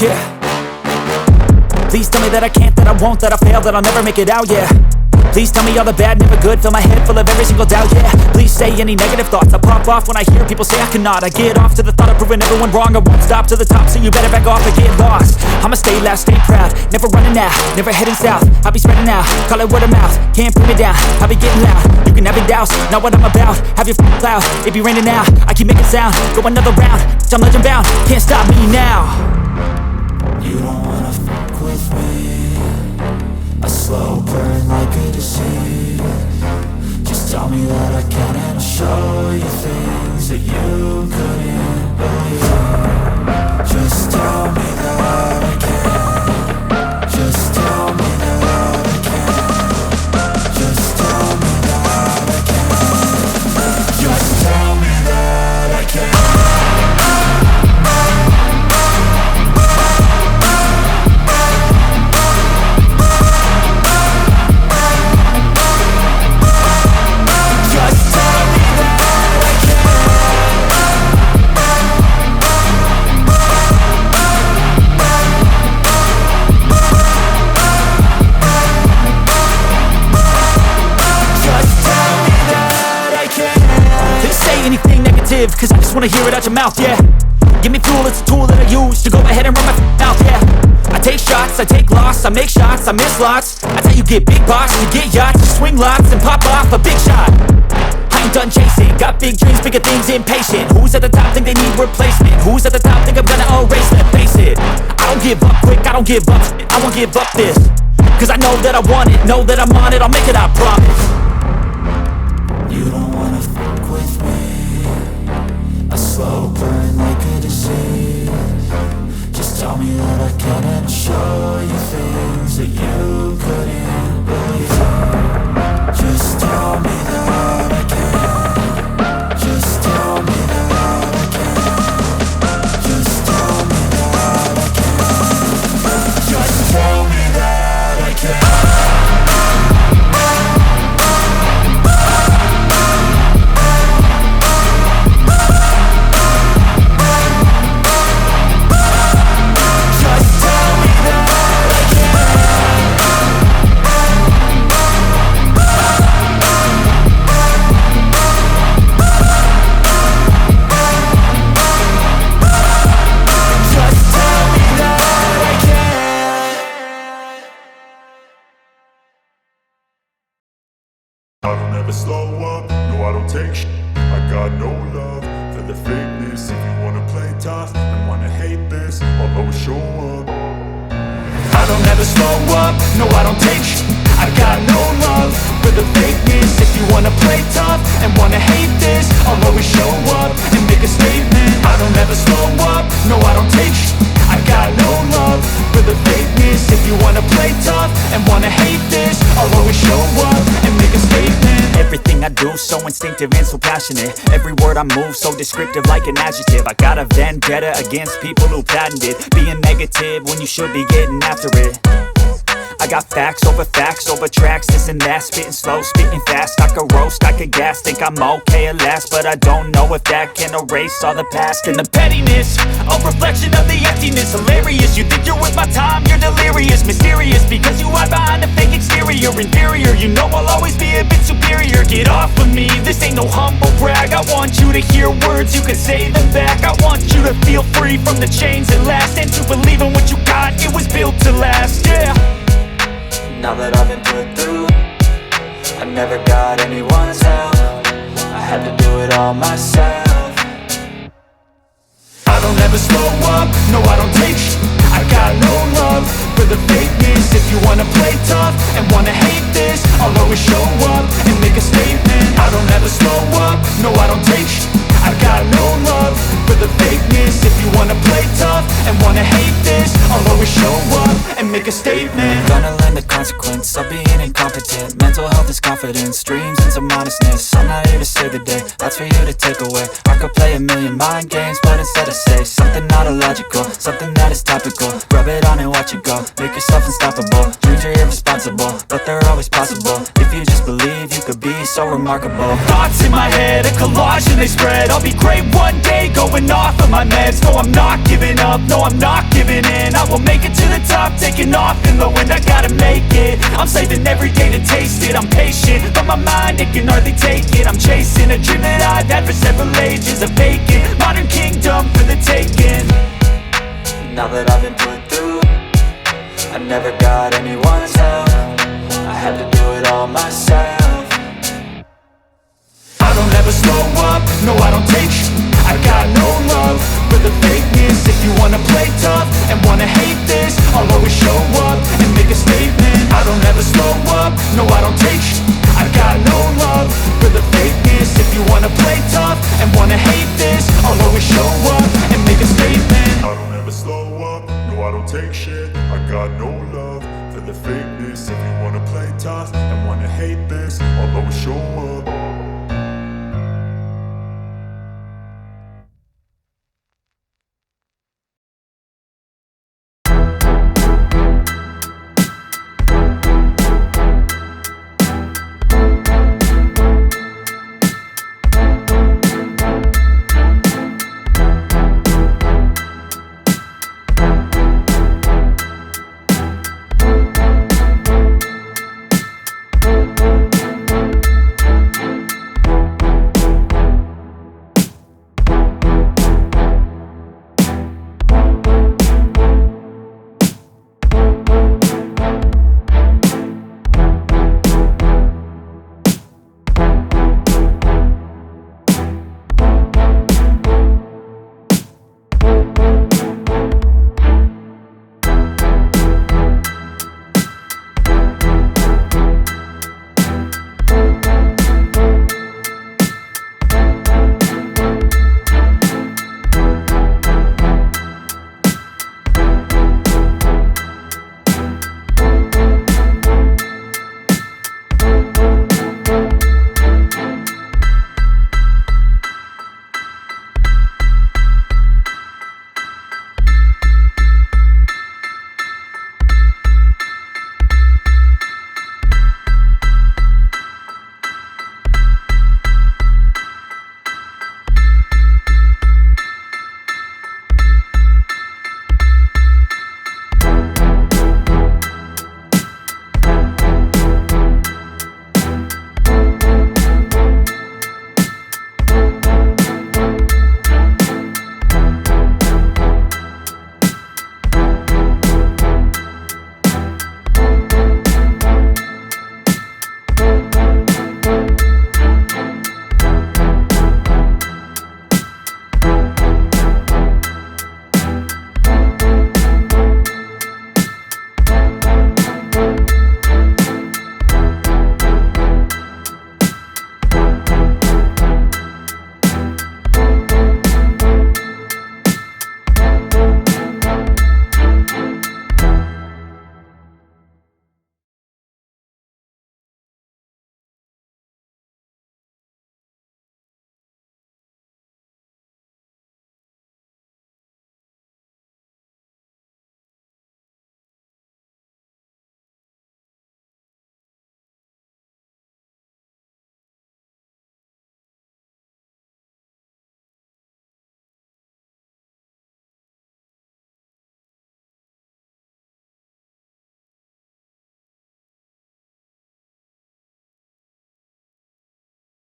yeah. Please tell me that I can't, that I won't, that I fail, that I'll never make it out, yeah. Please tell me all the bad, never good, fill my head full of every single doubt, yeah. Please say any negative thoughts, I pop off when I hear people say I cannot. I get off to the thought of proving everyone wrong, I won't stop to the top, so you better back off and get lost. I'ma stay loud, stay proud, never running out, never heading south. I'll be spreading out, call it word of mouth, can't put me down, I'll be getting loud. You can have your doubts, not what I'm about, have your f***ing cloud, it be raining now. I keep making sound, go another round, I'm legend bound, can't stop me now. You don't wanna fuck with me, a slow burn like a disease. Just tell me that I can and I'll show you things that you couldn't believe. Just tell me that I can. Just tell me that I can. Just tell me that I can. Just tell me that I can. Cause I just wanna hear it out your mouth, yeah. Give me fuel, it's a tool that I use to go ahead and run my mouth, yeah. I take shots, I take loss, I make shots, I miss lots. That's how you get big boss, you get yachts, you swing lots and pop off a big shot. I ain't done chasing, got big dreams, bigger things, impatient. Who's at the top think they need replacement? Who's at the top think I'm gonna erase them? Face it, I don't give up quick, I don't give up shit, I won't give up this. Cause I know that I want it, know that I'm on it, I'll make it, I promise. You don't wanna fuck with me, a slow burn like a disease. Just tell me that I can and I'll show you things that you couldn't believe. Just tell me that I can. Just tell me that I can. Just tell me that I can. Just tell me that I can. I don't ever slow up, no I don't take shit. I got no love for the fakeness. If you wanna play tough and wanna hate this, I'll always show up. I don't ever slow up, no I don't take shit. I got no love for the fakeness. If you wanna play tough and wanna hate this, I'll always show up and make a statement. I don't ever slow up, no I don't take shit. I got no love for the fakeness. If you wanna play tough and wanna hate this, I'll always show up and make a statement. Everything I do so instinctive and so passionate. Every word I move so descriptive like an adjective. I got a vendetta against people who patented being negative when you should be getting after it. I got facts over tracks, this and that. Spitting slow, spitting fast. I could roast, I could gas. Think I'm okay at last, but I don't know if that can erase all the past. And the pettiness, a reflection of the emptiness. Hilarious, you think you're worth my time, you're delirious. Mysterious, because you hide behind a fake exterior. Inferior, you know I'll always be a bit superior. Get off of me, this ain't no humble brag. I want you to hear words, you can say them back. I want you to feel free from the chains that last, and to believe in what you got, it was built to last, yeah. Now that I've been put through, I never got anyone's help. I had to do it all myself. I don't ever slow up, no I don't take shit. I got no love for the fakeness. If you wanna play tough and wanna hate this, I'll always show up and make a statement. I don't ever slow up, no I don't take shit. I got no love for the fakeness. If you wanna play tough and wanna hate this, I'll always show up and make a statement. Gonna learn the consequence of being incompetent. Mental health is confidence, dreams and some honestness. I'm not here to save the day, that's for you to take away. I could play a million mind games, but instead I say something not illogical, something that is topical. Rub it on and watch it go, make yourself unstoppable. Dreams are irresponsible, but they're always possible. If you just believe, you could be so remarkable. Thoughts in my head, a collage and they spread. I'll be great one day, going off of my meds. No, I'm not giving up, no, I'm not giving faking. I will make it to the top, taking off in the wind, I gotta make it. I'm saving every day to taste it. I'm patient, but my mind, it can hardly take it. I'm chasing a dream that I've had for several ages. A vacant, modern kingdom for the taking. Now that I've been put through, I never got anyone's help. I had to do it all myself. I don't ever slow up, no I don't take sh**. I got no love for the fakeness. If you wanna play tough and wanna hate this, I'll always show up and make a statement. I don't ever slow up, no I don't take sh**. I got no love for the fakeness. If you wanna play tough and wanna hate this, I'll always show up and make a statement. I don't ever slow up, no I don't take shit. I got no love for the fakeness. If you wanna play tough and wanna hate this, I'll always show up.